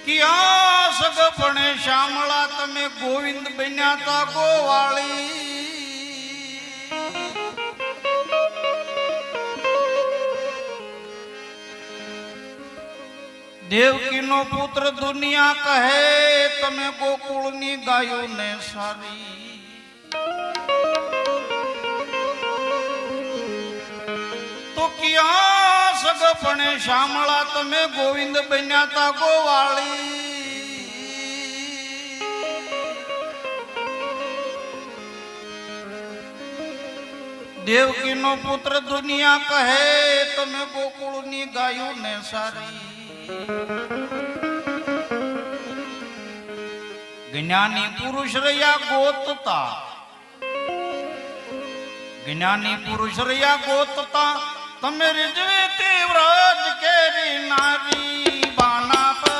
કિયા સગપણે શ્યામળા તમે ગોવિંદ બન્યા તા ગોવાળી દેવકીનો પુત્ર દુનિયા કહે તમે ગોકુળની ગાયોને સારી તો કિયા સગપણે શ્યામળા તમે ગોવિંદ બન્યા તા ગોવાળી દેવકીનો પુત્ર દુનિયા કહે તમે ગોકુળની ગાયોને સારી જ્ઞાની પુરુષ રહ્યા ગોતતા જ્ઞાની પુરુષ રહ્યા ગોતતા તમે રીજવે તે વ્રજ કેરી નારી બાના પર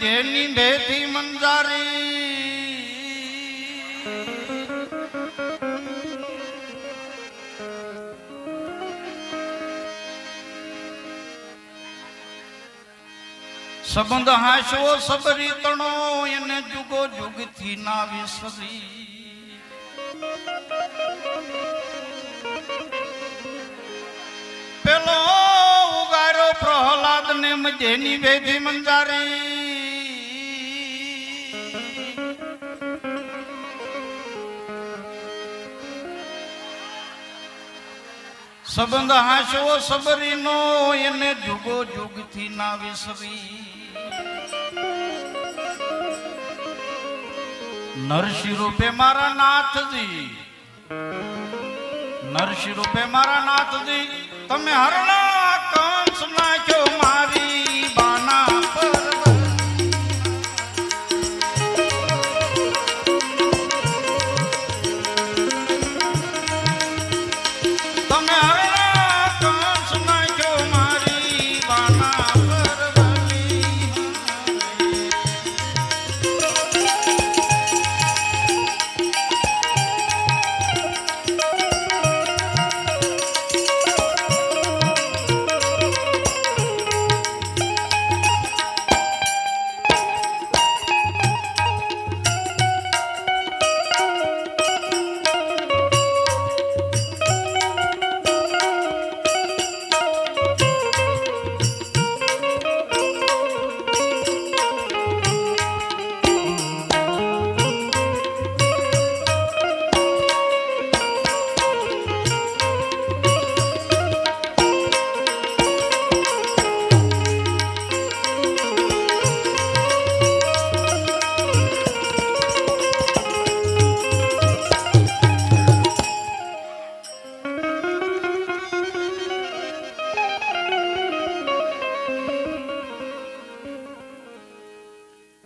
જેની ભેથી મંજારી સંબંધ હાશવો સબરી તણો એને જુગો જુગથી ના વિસરી પેલો ઉગારો પ્રહલાદ ને જેની ભેથી મંજારી સંબંધ હાશવો સબરીનો એને જુગો જુગથી ના વિસરી નરસિંહ રૂપે મારા નાથજી નરસિંહ રૂપે મારા નાથજી તમે હરણા કંસ નાખ્યો મારી બાના પર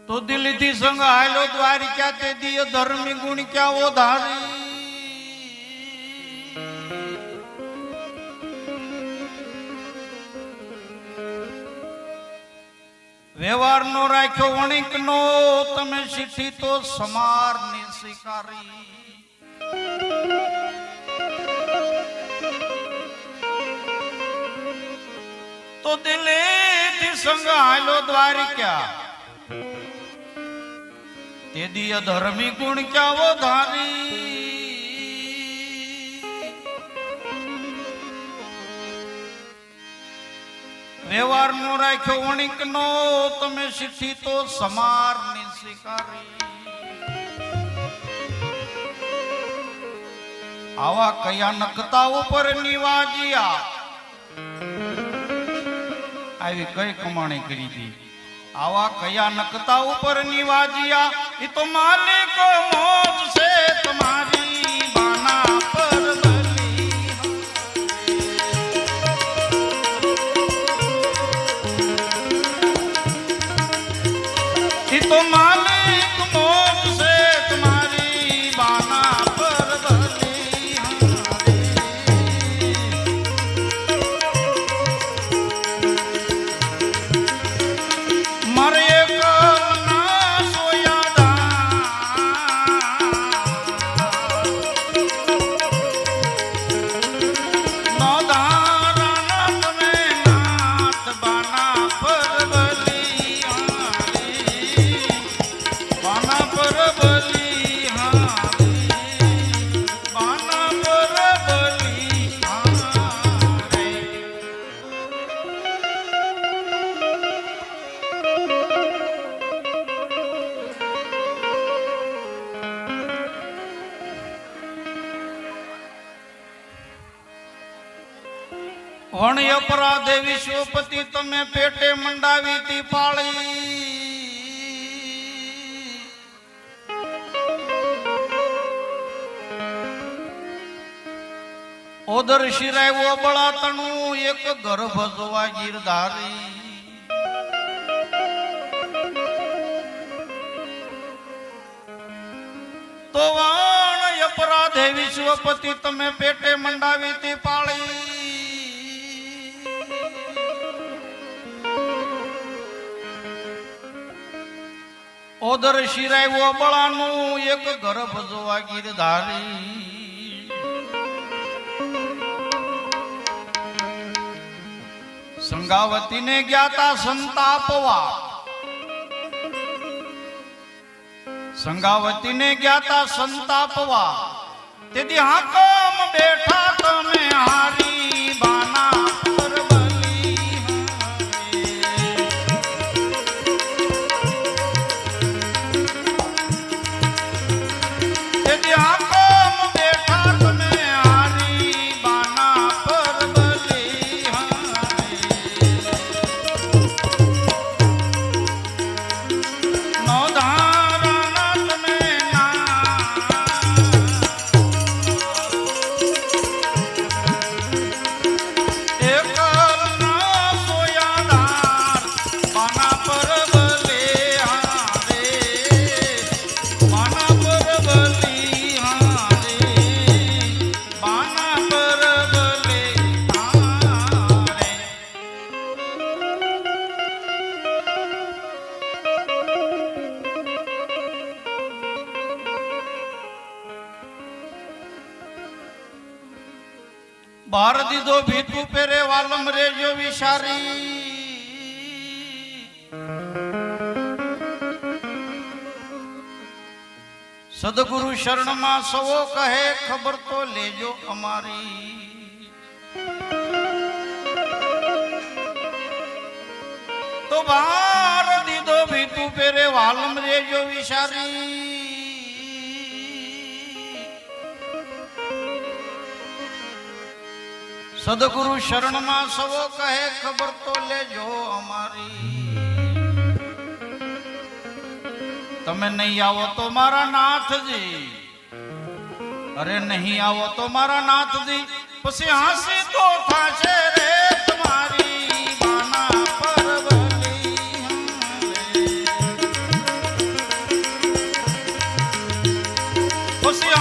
तो दिल्ली थी संग आलो द्वारिका ते दियो धर्मी गुण क्या वो धारी व्यवहार नो राख्यो वणिक नो तमे सीठी तो समार ने स्वीकारी तो दिल्ली थी संग आलो द्वारिका તે દિય ધર્મી ગુણ ક્યાં વધારી વ્યવહાર નો રાખ્યો વણિક નો તમે શીખી તો સમાર ની સ્વીકારી આવા કયા નખતા ઉપર નિવાજિયા આવી કઈ કમાણી કરી હતી આવા કયા નખતા ઉપર નિવાજિયા એ તો માલિક મોજ છે તમારી બાના પર બલી એ તો માલિક મોજ છે તમારી બાના પર બલી મારે વણ અપરાધે વિશ્વપતિ તમે પેટે મંડાવી તી પાળી ઓદર શિરાયો બળાતણું એક ગર્ભ જોવા ગીરધારી તો વણ અપરાધે વિશ્વપતિ તમે પેટે મંડાવી તી પાળી ઓદર શિરાયો બળાનું એક ગર્ભ જોવા ગીરધારી સંગાવતીને જ્ઞાતા સંતાપવા સંગાવતીને જ્ઞાતા સંતાપવા તેથી હાકમ બેઠા તમે હારી બાના બાર દીધો ભીતું પેરે વાલમ રેજો વિચારી સદગુરુ શરણમાં સવો કહે ખબર તો લેજો અમારી તો બાર દીધો ભીતું પેરે વાલમ રેજો વિચારી સદગુરુ શરણમાં સવો કહે ખબર તો લેજો અમારી તમે નહીં આવો તો મારા નાથજી અરે નહીં આવો તો મારા નાથજી પછી હાંસી તો થાશે રે તમારી બાના પર બલી પછી